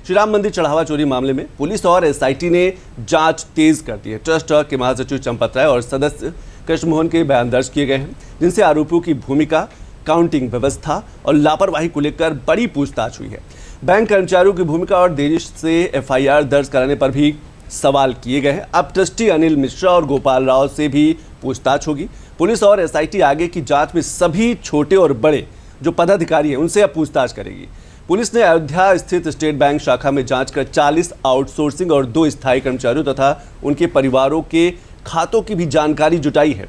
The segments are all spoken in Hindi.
श्री राम मंदिर चढ़ावा चोरी मामले में पुलिस और एसआईटी ने जांच तेज कर दी है। ट्रस्ट के महासचिव चंपत राय और सदस्य कृष्ण मोहन के बयान दर्ज किए गए हैं, जिनसे आरोपियों की भूमिका, काउंटिंग व्यवस्था और लापरवाही को लेकर बड़ी पूछताछ हुई है। बैंक कर्मचारियों की भूमिका और देरी से एफआईआर दर्ज कराने पर भी सवाल किए गए हैं। अब ट्रस्टी अनिल मिश्रा और गोपाल राव से भी पूछताछ होगी। पुलिस और एसआईटी आगे की जांच में सभी छोटे और बड़े जो पदाधिकारी हैं उनसे अब पूछताछ करेगी। पुलिस ने अयोध्या स्थित स्टेट बैंक शाखा में जांच कर 40 आउटसोर्सिंग और 2 स्थायी कर्मचारियों तथा उनके परिवारों के खातों की भी जानकारी जुटाई है।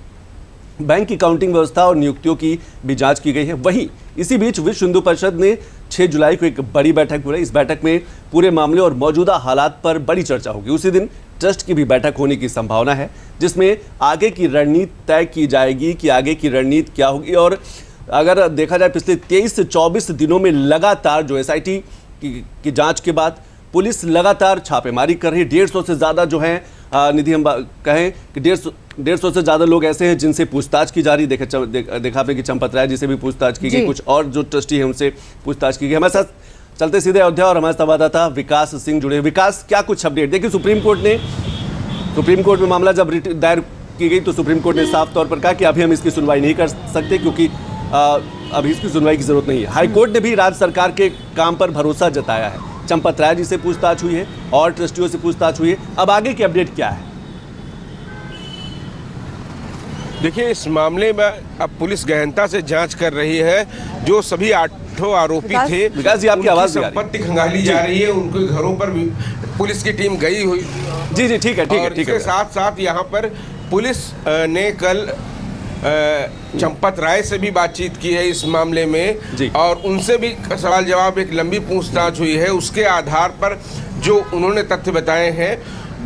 बैंक की काउंटिंग व्यवस्था और नियुक्तियों की भी जांच की गई है। वहीं इसी बीच विश्व हिंदू परिषद ने 6 जुलाई को एक बड़ी बैठक बुलाई। इस बैठक में पूरे मामले और मौजूदा हालात पर बड़ी चर्चा होगी। उसी दिन ट्रस्ट की भी बैठक होने की संभावना है, जिसमें आगे की रणनीति तय की जाएगी कि आगे की रणनीति क्या होगी। और अगर देखा जाए पिछले 23 से 24 दिनों में लगातार जो एसआईटी की जांच के बाद पुलिस लगातार छापेमारी कर रही है। 150 से ज़्यादा जो है निधि, हम कहें कि 150 से ज़्यादा लोग ऐसे हैं जिनसे पूछताछ की जा रही है। देखा आपने कि चंपत राय जी से भी पूछताछ की गई, कुछ और जो ट्रस्टी हैं उनसे पूछताछ की गई। हमारे साथ चलते सीधे अयोध्या और हमारे संवाददाता विकास सिंह जुड़े। विकास, क्या कुछ अपडेट? देखिए, सुप्रीम कोर्ट में मामला जब दायर की गई तो सुप्रीम कोर्ट ने साफ तौर पर कहा कि अभी हम इसकी सुनवाई नहीं कर सकते, क्योंकि अभी इसकी सुनवाई की जरूरत नहीं है। हाईकोर्ट ने भी राज्य सरकार के काम पर भरोसा जताया है। चंपत राय जी से पूछताछ हुई है और ट्रस्टियों से पूछताछ हुई है। अब आगे की अपडेट क्या है? देखिए, इस मामले में अब पुलिस गहनता से जांच कर रही है। जो सभी 8 आरोपी थे, विकास जी आपकी आवाज संपत्ति खंगाली जा रही है, उनके घरों पर भी पुलिस की टीम गई हुई। जी ठीक है। इसके साथ साथ यहाँ पर पुलिस ने कल चंपत राय से भी बातचीत की है इस मामले में, और उनसे भी सवाल जवाब, एक लंबी पूछताछ हुई है। उसके आधार पर जो उन्होंने तथ्य बताए हैं,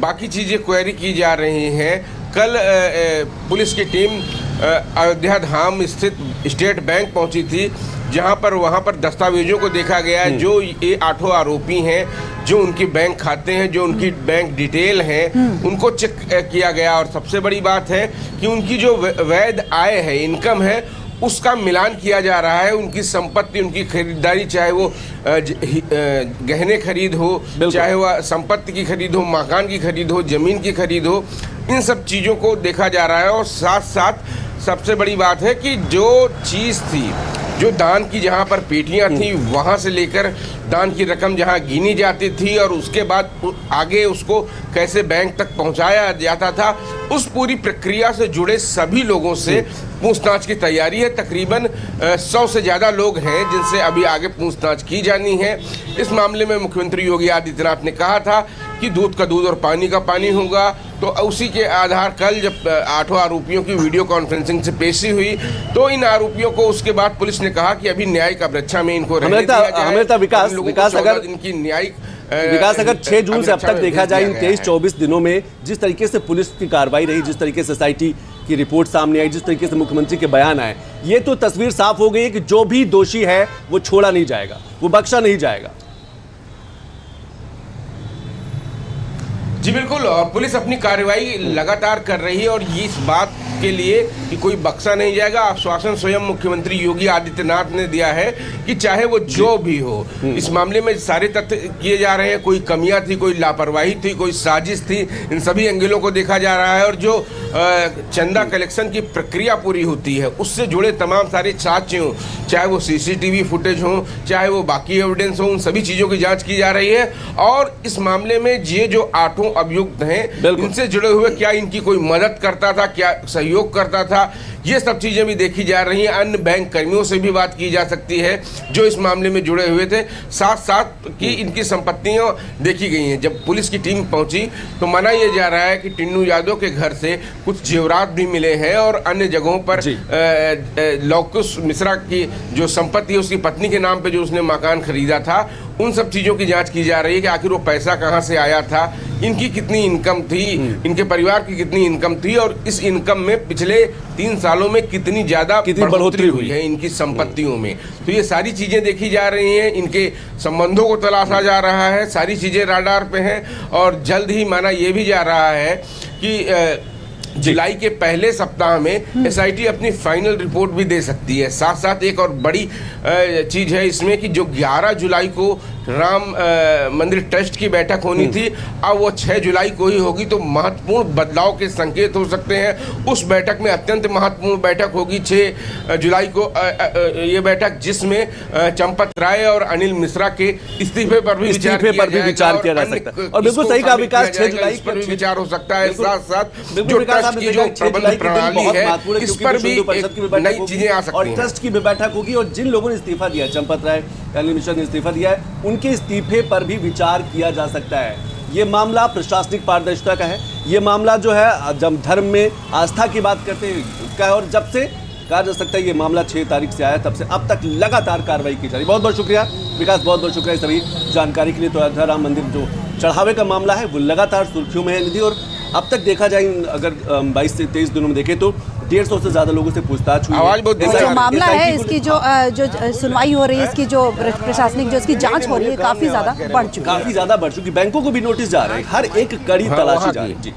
बाकी चीज़ें क्वेरी की जा रही हैं। कल पुलिस की टीम अयोध्या धाम स्थित स्टेट बैंक पहुंची थी, वहाँ पर दस्तावेजों को देखा गया। जो ये 8 आरोपी हैं, जो उनके बैंक खाते हैं, जो उनकी बैंक डिटेल हैं, उनको चेक किया गया। और सबसे बड़ी बात है कि उनकी जो वैध आय है, इनकम है, उसका मिलान किया जा रहा है। उनकी संपत्ति, उनकी खरीदारी, चाहे वो गहने खरीद हो, चाहे वह संपत्ति की खरीद हो, मकान की खरीद हो, जमीन की खरीद हो, इन सब चीज़ों को देखा जा रहा है। और साथ साथ सबसे बड़ी बात है कि जो चीज़ थी, जो दान की जहाँ पर पेटियाँ थी, वहाँ से लेकर दान की रकम जहाँ गिनी जाती थी और उसके बाद आगे उसको कैसे बैंक तक पहुँचाया जाता था, उस पूरी प्रक्रिया से जुड़े सभी लोगों से पूछताछ की तैयारी है। तकरीबन 100 से ज़्यादा लोग हैं जिनसे अभी आगे पूछताछ की जानी है। इस मामले में मुख्यमंत्री योगी आदित्यनाथ ने कहा था कि दूध का दूध और पानी का पानी होगा। तो उसी के आधार कल जब 8 आरोपियों की वीडियो कॉन्फ्रेंसिंग से पेशी हुई, तो इन आरोपियों को उसके बाद पुलिस ने कहा कि अभी न्यायिक अपेक्षा में इनको रहने दिया जाए। विकास अगर इनकी न्यायिक अगर 6 जून से अब तक देखा जाए, इन 23-24 दिनों में जिस तरीके से पुलिस की कार्रवाई रही, जिस तरीके से एसआईटी की रिपोर्ट सामने आई, जिस तरीके से मुख्यमंत्री के बयान आए, ये तो तस्वीर साफ हो गई है कि जो भी दोषी है वो छोड़ा नहीं जाएगा, वो बख्शा नहीं जाएगा। जी बिल्कुल, और पुलिस अपनी कार्रवाई लगातार कर रही है और ये इस बात के लिए कि कोई बख्शा नहीं जाएगा। आश्वासन स्वयं मुख्यमंत्री योगी आदित्यनाथ ने दिया है कि चाहे वो जो भी हो, इस मामले में सारे तथ्य किए जा रहे हैं। कोई कमियां थी, कोई लापरवाही थी, कोई साजिश थी, इन सभी एंगलों को देखा जा रहा है। और जो चंदा कलेक्शन की प्रक्रिया पूरी होती है, उससे जुड़े तमाम सारे साक्ष्य हों, चाहे वो सीसीटीवी फुटेज हो, चाहे वो बाकी एविडेंस हो, उन सभी चीज़ों की जाँच की जा रही है। और इस मामले में ये जो 8 अभियुक्त हैं, इनसे जुड़े हुए क्या इनकी कोई मदद करता था, क्या सहयोग करता था, ये सब चीज़ें भी देखी जा रही हैं। अन्य बैंक कर्मियों से भी बात की जा सकती है जो इस मामले में जुड़े हुए थे। साथ साथ कि इनकी संपत्तियां देखी गई हैं। जब पुलिस की टीम पहुंची तो माना यह जा रहा है कि टिन्नू यादव के घर से कुछ जेवरात भी मिले हैं और अन्य जगहों पर लौकुश मिश्रा की जो संपत्ति है, उसकी पत्नी के नाम पर जो उसने मकान खरीदा था, उन सब चीज़ों की जांच की जा रही है कि आखिर वो पैसा कहाँ से आया था, इनकी कितनी इनकम थी, इनके परिवार की कितनी इनकम थी और इस इनकम में पिछले 3 सालों में कितनी ज़्यादा बढ़ोतरी हुई है इनकी संपत्तियों में। तो ये सारी चीज़ें देखी जा रही हैं, इनके संबंधों को तलाशा जा रहा है, सारी चीज़ें राडार पे हैं और जल्द ही माना ये भी जा रहा है कि जुलाई के पहले सप्ताह में एसआईटी अपनी फाइनल रिपोर्ट भी दे सकती है। साथ साथ एक और बड़ी चीज़ है इसमें कि जो 11 जुलाई को राम मंदिर ट्रस्ट की बैठक होनी थी, अब वो 6 जुलाई को ही होगी। तो महत्वपूर्ण बदलाव के संकेत हो सकते हैं। उस बैठक में अत्यंत महत्वपूर्ण बैठक होगी 6 जुलाई को ये बैठक, जिसमें चंपत राय और अनिल मिश्रा के इस्तीफे पर भी विचार किया जा सकता है। और बिल्कुल सही कहा विकास, 6 जुलाई पर भी विचार हो सकता है। साथ साथ जो ट्रस्ट की जो प्रबंध प्रणाली है, इस पर भी नई चीजें आ सकती हैं। ट्रस्ट की भी बैठक होगी और जिन लोगों ने इस्तीफा दिया, चंपत राय, अनिल मिश्रा ने इस्तीफा दिया है, उनके इस्तीफे पर भी विचार किया जा सकता है। ये मामला प्रशासनिक पारदर्शिता का है। ये मामला जो है, जब धर्म में आस्था की बात करते हैं उसका है, और जब से कहा जा सकता है ये मामला 6 तारीख से आया, तब से अब तक लगातार कार्रवाई की जा रही है। बहुत बहुत शुक्रिया विकास, बहुत बहुत शुक्रिया सभी जानकारी के लिए। तो अयोध्या राम मंदिर जो चढ़ावे का मामला है वो लगातार सुर्खियों में है निधि, और अब तक देखा जाए अगर 22 से 23 दिनों में देखें तो 150 से ज्यादा लोगों से पूछताछ हुई है। जो मामला है इसकी जो सुनवाई हो रही है, इसकी जो प्रशासनिक जो इसकी जांच हो रही है, काफी ज्यादा बढ़ चुकी है। बैंकों को भी नोटिस जा रहे हैं, हर एक कड़ी तलाशी जा रही है। जी।